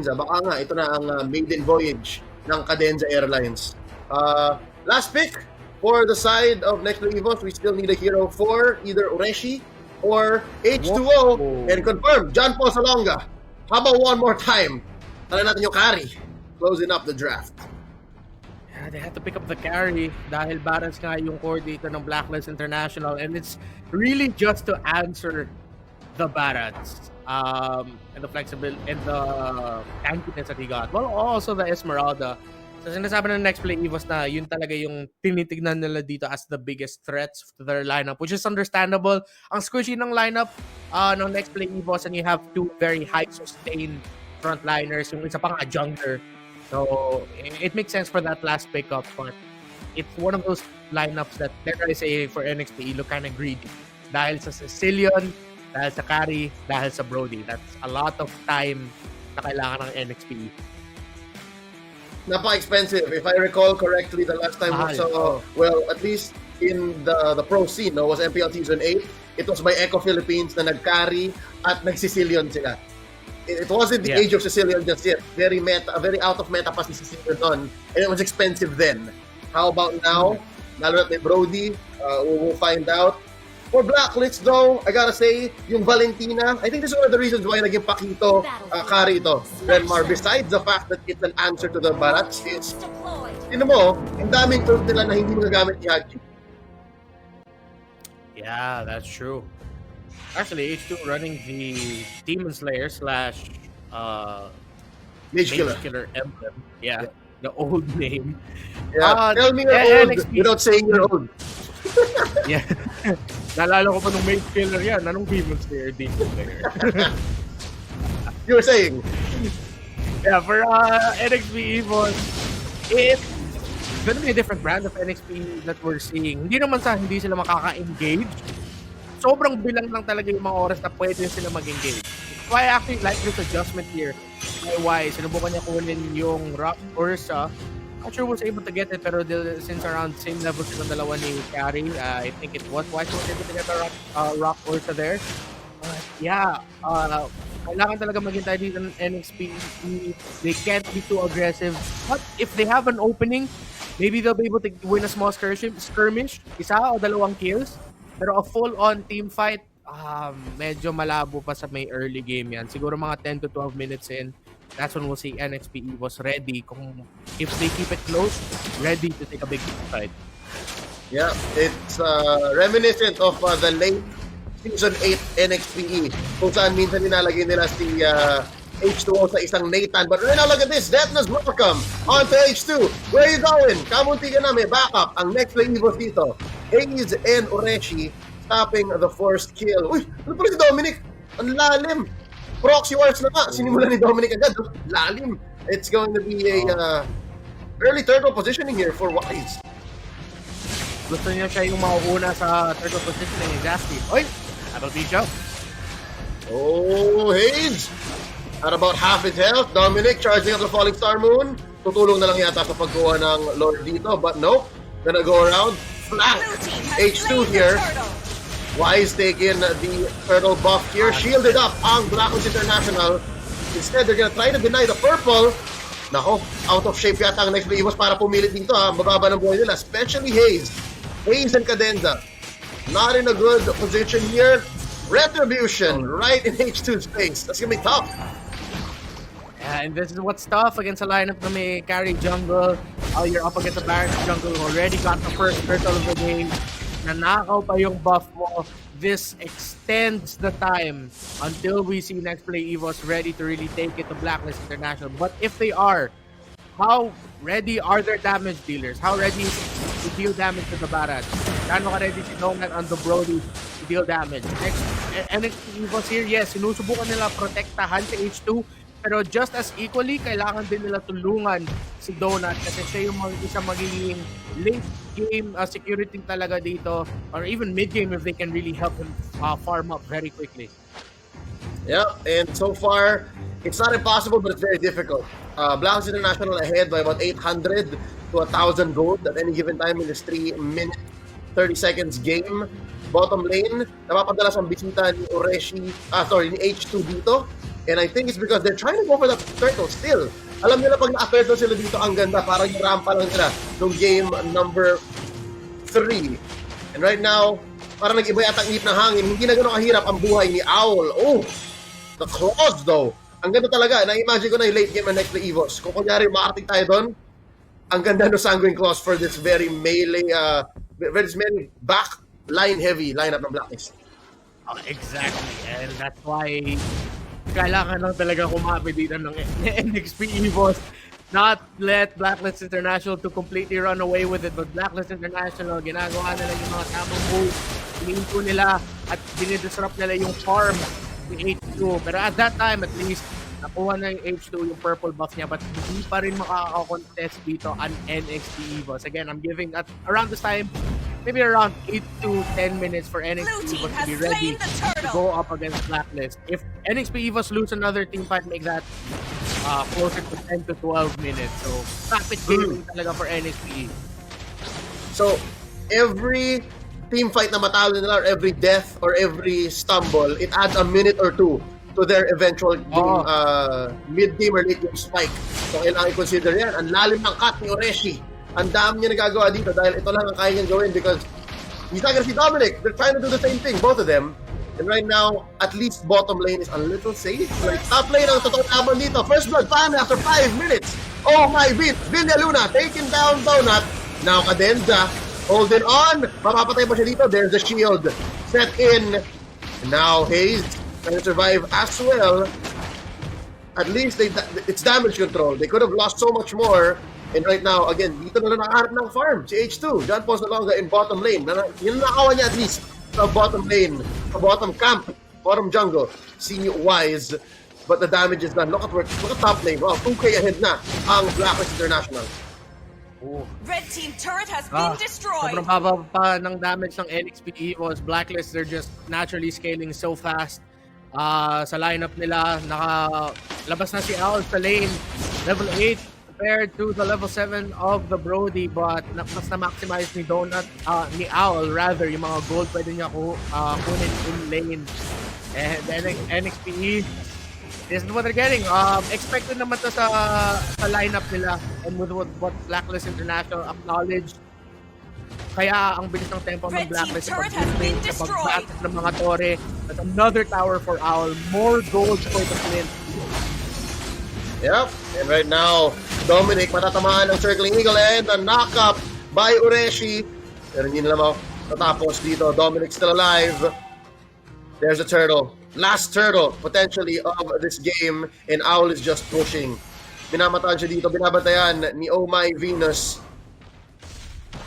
baka nga ito na ang maiden voyage ng Cadenza Airlines. Last pick for the side of Nexplay Evos, we still need a hero for either Ureshi or H2O. And confirm, John Paul Salonga. How about one more time? Tala natin yung carry. Closing up the draft. Yeah, they had to pick up the carry dahil balance nga yung core dito ng Blacklist International, and it's really just to answer the Barats and the flexibility and the tankiness that he got. Well, also the Esmeralda. So sinasabi ng Nexplay Evos na yun talaga yung tinitignan nila dito as the biggest threats to their lineup, which is understandable. Ang squishy ng lineup ng Nexplay Evos, and you have two very high sustained frontliners, yung isa pang a jungler. So it makes sense for that last pickup, but it's one of those lineups that, dare I say, for NXP, look kind of greedy. Dahil sa Sicilian, dahil sa carry, dahil sa Brody. That's a lot of time na kailangan ng NXP. Napaka-expensive. If I recall correctly, the last time we saw, well, at least in the pro scene, no, was MPL Season 8. It was by Echo Philippines na nag-carry at nag-Sicilian sila. It wasn't the age of Sicilian just yet. Very meta, very out of meta pa si Sicilian on. And it was expensive then. How about now? Lalo na may Brody, we will find out. For Blacklist though, I gotta say, yung Valentina, I think this is one of the reasons why naging Pakito carry ito. Renmar, besides the fact that it's an answer to the Barats, is, tinan mo, yung daming tools nila na hindi magagamit ni Haji. Yeah, that's true. Actually, H2 running the Demon Slayer slash Mage Killer emblem. Yeah, the old name. Yeah, tell me you're old without saying you're old. Yeah. Naalala ko pa nung Mage Killer yan. Anong Demon Slayer? Demon Slayer. You were saying? Yeah, for NXP Evos, it's gonna be a different brand of NXP that we're seeing. Hindi naman sa hindi sila makaka-engage. Sobrang bilang lang talaga yung mga oras na pwede sila mag-engage. Why I actually like this adjustment here. Why? Sinubukan niya kunin yung Rock Ursa. Not sure was able to get it, pero since around same level silang dalawa ni Carry, I think it was wise was able to get the Rock Ursa there. But yeah, kailangan talaga maghintay dito ng NXP. They can't be too aggressive. But if they have an opening, maybe they'll be able to win a small skirmish, isa o dalawang kills. Pero a full-on team fight, medyo malabo pa sa may early game yan. Siguro mga 10 to 12 minutes in, that's when we'll see NXP was ready. Kung if they keep it close, ready to take a big fight. Yeah, it's reminiscent of the late Season 8 NXPE. Kung saan minsan nilalagay nila si H2O sa isang Nathan. But right now, look at this. Detna's welcome on to H2. Where are you going? Kamunti ka na, may backup. Ang Nexplay Evos dito. Hayes and Ureshi stopping the first kill. Uy, ano pala si Dominic? Ang lalim. Proxy wars na nga. Sinimula ni Dominic agad. Lalim. It's going to be a early turtle positioning here for Wise. Gusto niya siya yung mauuna sa turtle positioning. Exactly. Oy! That'll be jump. Oh, Hayes! At about half his health, Dominic charging up the Falling Star Moon. Tutulong na lang yata sa pagkuha ng Lord dito, but no. Gonna go around. Flank! H2 here. Wise taking the turtle buff here. Shielded up ang Blacklist International. Instead, they're gonna try to deny the purple. Nako, out of shape yata ang Nexplay Evos para pumilit dito ha. Mababa ng buhay nila, especially Hayes. Hayes and Cadenza. Not in a good position here. Retribution right in H2's face. That's gonna be tough. And this is what's tough against a lineup na may carry jungle. You're up against a Baron jungle who already got the first turtle of the game. Nanakaw pa yung buff mo. This extends the time until we see Nexplay Evos ready to really take it to Blacklist International. But if they are, how ready are their damage dealers? How ready to deal damage to the Barats? Gaano ka-ready si Donut on the Brody to deal damage? Next, NXT Evos here, yes, sinusubukan nila protektahan si H2. Pero just as equally, kailangan din nila tulungan si Donut kasi siya yung isa magiging late game security talaga dito, or even mid game if they can really help him farm up very quickly. Yeah, and so far, it's not impossible, but it's very difficult. Blacklist International ahead by about 800 to 1,000 gold at any given time in this 3-minute, 30 seconds game. Bottom lane, napapadalas ang bisita ni Ureshi, ni H2 dito. And I think it's because they're trying to go for the turtle still. Alam nila pag na-turtle sila dito, ang ganda. Parang yung rampa lang sila nung game number 3. And right now, parang nag-iba yata ang inip ng hangin. Hindi na gano'ng kahirap ang buhay ni Owl. Oh, the claws though. Ang ganda talaga. Na-imagine ko na yung late game ng Nexplay Evos. Kung kunyari, makarting tayo doon, ang ganda no sanguine claws for this very melee, very back line heavy lineup ng Blacklist. Oh, exactly. And that's why kailangan lang talaga kumapit dito ng NXP Evos. Not let Blacklist International to completely run away with it. But Blacklist International, ginagawa nila yung mga tamang moves. Ininto nila at dinidisrupt nila yung farm ni H2. Pero at that time, at least, nakuha na yung H2 yung purple buff niya. But hindi pa rin makaka-contest dito ang NXP Evos. Again, I'm giving at around this time, maybe around 8 to 10 minutes for NXP Evos to be ready to go up against Blacklist. If NXP Evos lose another team fight, make that closer to 10 to 12 minutes. So, rapid gaming talaga for NXP. So, every team fight na matalo nila, or every death, or every stumble, it adds a minute or two to their eventual mid-game or late-game spike. So, kailangan i-consider yan. Ang lalim ng cut ni Oreshi. Ang dami niya nagagawa dito dahil ito lang ang kaya niyang gawin because he's not gonna see Dominic. They're trying to do the same thing, both of them. And right now, at least bottom lane is a little safe. Like, top lane ang totoong laban dito. First blood family after 5 minutes. Oh my beat. Villa Luna taking down Donut. Now Cadenza holding on. Mapapatay pa siya dito. There's the shield set in. And now Hayes can survive as well. At least it's damage control. They could have lost so much more. And right now, again, dito na lang nakaharap ng farm si H2. John Paul Salonga in bottom lane. Yun nakawa niya at least sa bottom lane, sa bottom camp, bottom jungle. See Wise, but the damage is done. Look at top lane. Wow, 2K ahead na ang Blacklist International. Ooh. Red team turret has been destroyed. Sobrang baba pa ng damage ng NXP Evos. Blacklist, they're just naturally scaling so fast. Sa lineup nila, nakalabas na si Owl sa lane. Level 8 compared to the level 7 of the Brody, but mas na-maximize ni Donut, ni Owl rather, yung mga gold pwede niya kunin in lane. And NXP, this is what they're getting. Expected naman to sa lineup nila, and with what Blacklist International acknowledged. Kaya ang bilis ng tempo ng Blacklist sa pag-back ng mga tore. That's another tower for Owl. More gold for the Flint. Yep, and right now, Dominic matatamaan ng Circling Eagle and a knock-up by Ureshi. Pero hindi nila matatapos dito. Dominic still alive. There's a turtle. Last turtle, potentially, of this game. And Owl is just pushing. Binamataan siya dito. Binabantayan ni Oh My Venus.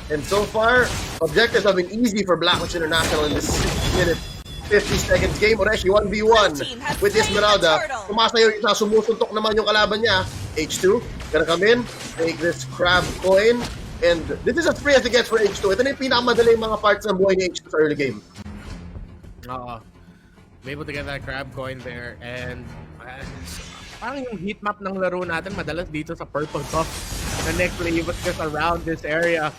And so far, objectives have been easy for Blacklist International in this 6 minutes. 50 seconds game. Oreshi 1v1 with Esmeralda. Sumasayo isa, sumusuntok naman yung kalaban niya. H2 gonna come in, take this crab coin, and this is as free as it gets for H2. Ito na yung pinakamadaling mga parts ng buhay ni H2 sa early game. Be able to get that crab coin there, and parang yung heat map ng laro natin madalas dito sa purple buff. The Nexplay Evos just around this area.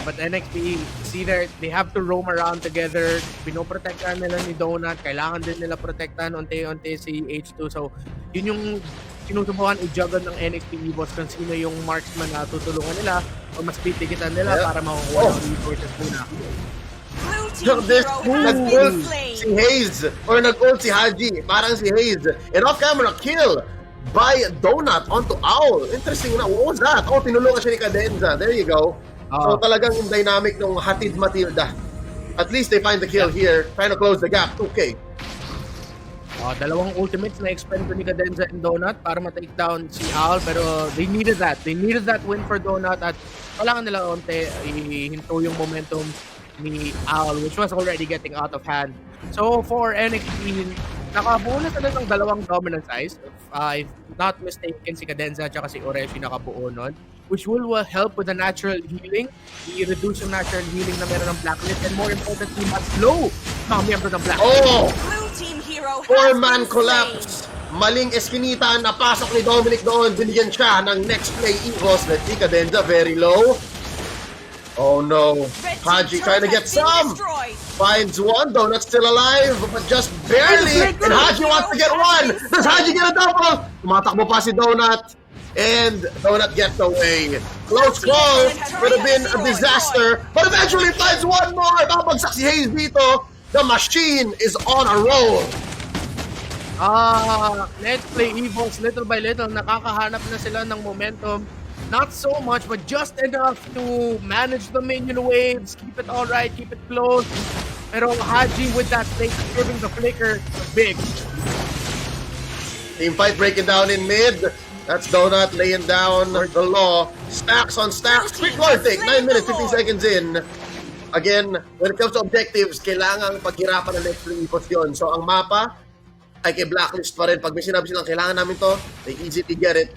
But NXP, see there, they have to roam around together. Pinoprotektahan nila ni Donut. Kailangan din nila protektahan unti-unti si H2. So, yun yung sinusubukan i-juggle ng NXP Evos kung sino yung marksman na tutulungan nila o mas titigitan nila para makukuha ng resources muna. Nag-ult si Hayes or nag-ult si Haji. Parang si Hayes. And off-camera kill by Donut onto Owl. Interesting na. What was that? Oh, tinulungan siya ni Cadenza. There you go. So talagang yung dynamic ng hatid Matilda. At least they find the kill here. Trying to close the gap. 2K. Dalawang ultimates na expend ni Cadenza and Donut para ma-take down si Owl. Pero they needed that. They needed that win for Donut. At kailangan nila onte ihinto yung momentum ni Owl, which was already getting out of hand. So for NXP, nakabuo na sila ng dalawang dominance eyes. If not mistaken, si Cadenza at si Oreshi nakabuo nun, which will help with the natural healing. I-reduce yung natural healing na meron ng Blacklist, and more importantly, mas low mga miyembro ng Blacklist. Oh! 4-man collapse. Maling eskinita, napasok ni Dominic doon. Binigyan siya ng Nexplay Evos. Let's see, Cadenza very low. Oh no. Haji trying to get some. Destroyed. Finds one, Donut's still alive, but just barely. And Haji wants to get one. Does Haji get a double? Tumatakbo pa si Donut. And Donut gets away. Close call. Could have been a disaster. But eventually finds one more. Babagsak si Hayes dito. The machine is on a roll. Nexplay Evos, little by little, nakakahanap na sila ng momentum. Not so much, but just enough to manage the minion waves, keep it all right, keep it close. Pero Haji with that flick, giving the flicker big. Team fight breaking down in mid. That's Donut laying down the law. Stacks on stacks. Quick lord take. 9 minutes, 15 seconds in. Again, when it comes to objectives, kailangan paghirapan ng Nexplay Evos yun. So ang mapa ay kay Blacklist pa rin. Pag may sinabi silang kailangan namin to, they easily get it.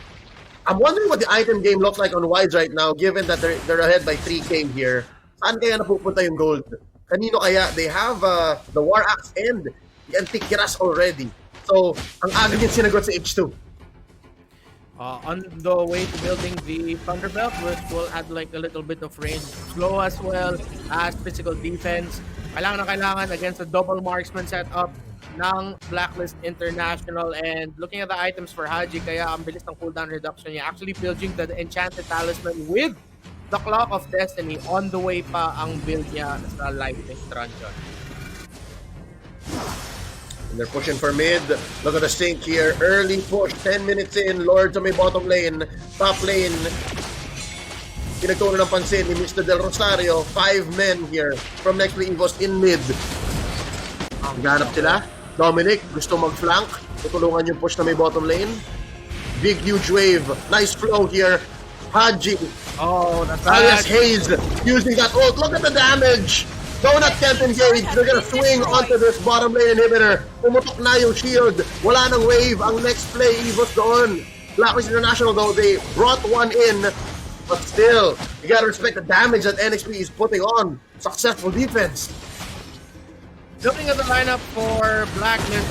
I'm wondering what the item game looks like on Wise right now, given that they're ahead by 3K here. Saan kaya napupunta yung gold? Kanino kaya? They have the War Axe and the Antikiras already. So, ang aga din sinagot sa H2. On the way to building the Thunderbelt, which will add like a little bit of range. Slow as well as physical defense. Kailangan against the double marksman setup ng Blacklist International. And looking at the items for Haji, kaya ang bilis ng cooldown reduction niya. Actually building the Enchanted Talisman with the Clock of Destiny. On the way pa ang build niya sa Lightning Truncheon. And they're pushing for mid. Look at the sync here. Early push. 10 minutes in. Lord to may bottom lane. Top lane. Pinagtunan ng pansin ni Mr. Del Rosario. 5 men here from Nexplay Evos in mid. Ganap sila. Dominic gusto mag-flank. Tutulungan yung push na may bottom lane. Big huge wave. Nice flow here. Haji. That's alias Hayes using that ult. Look at the damage. Donut can't engage. They're gonna swing onto this bottom lane inhibitor. Pumutok na yung shield. Wala nang wave ang Nexplay Evos doon. Blacklist International though, they brought one in. But still, you gotta respect the damage that NXP is putting on. Successful defense. Looking at the lineup for Blacklist.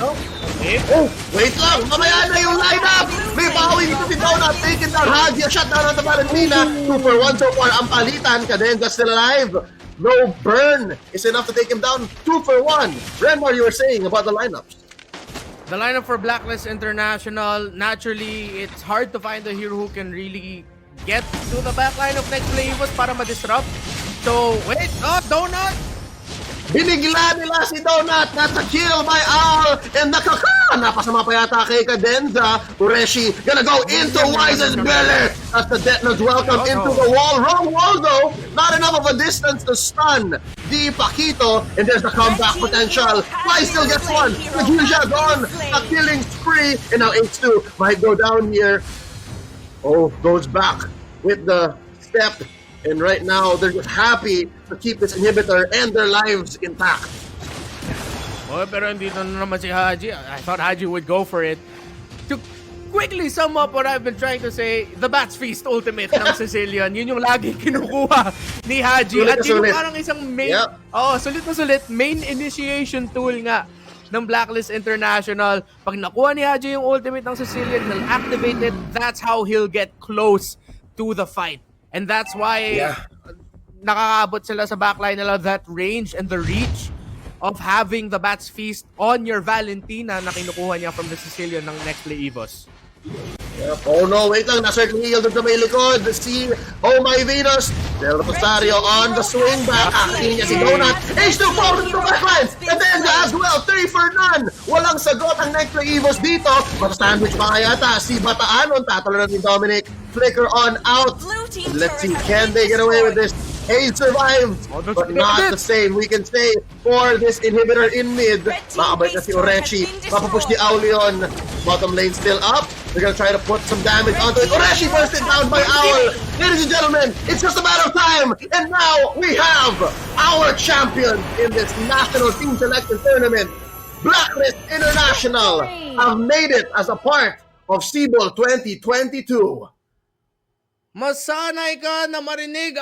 Okay. Oh, wait lang. Mamaya na yung lineup. May bawi dito si Donut. Taking down Haji. A shutdown on the Valentina. 2 for 1 so far. Ang palitan. Cadenza still alive. No burn is enough to take him down. 2 for 1. Renmar, you were saying about the lineups. The lineup for Blacklist International, naturally, it's hard to find a hero who can really get to the backline of Nexplay Evos para ma-disrupt. So, wait, Donut! Binigla nila si Donut. That's a kill by Al. And napasama pa yata kay Cadenza. Ureshi gonna go into Wise's belly. As the Detners welcome into the wall. Wrong wall though. Not enough of a distance to stun the Paquito. And there's the comeback potential. Wise still gets one. Naguja gone. A killing spree. And now H2 might go down here. Oh, goes back with the step. And right now, they're just happy to keep this inhibitor and their lives intact. Oh, pero hindi na naman si Haji. I thought Haji would go for it. To quickly sum up what I've been trying to say, the Bats Feast ultimate ng Sicilian, yun yung lagi kinukuha ni Haji. Sulit at yun sulit. Parang isang main, sulit na sulit, main initiation tool nga ng Blacklist International. Pag nakuha ni Haji yung ultimate ng Sicilian, he'll activate it. That's how he'll get close to the fight. And that's why nakakaabot sila sa backline nila, that range and the reach of having the Bats Feast on your Valentina na kinukuha niya from the Sicilian ng Nexplay Evos. Yep. Oh no, wait lang. Nasa heal doon sa may likod. Si Oh My Venus. Del Rosario on the swing back. Akinin niya si Donut. H2 forward to the backline. And then as well, 3 for none. Walang sagot ang Nexplay Evos dito. Mata-sandwich pa kaya yata. Si Bataanon. Tatalo na ni Dominic. Flicker on out. Let's see, can they get away with this? Hayes survived, but not the same. We can say for this inhibitor in mid. Makabait na si Oreshi. Mapapush ni Aulion. Bottom lane still up. They're gonna try to put some damage onto it. Oreshi bursted down by Owl. Ladies and gentlemen, it's just a matter of time. And now we have our champion in this national team selection tournament. Blacklist International have made it as a part of Sibol 2022. Masanay ka na marinig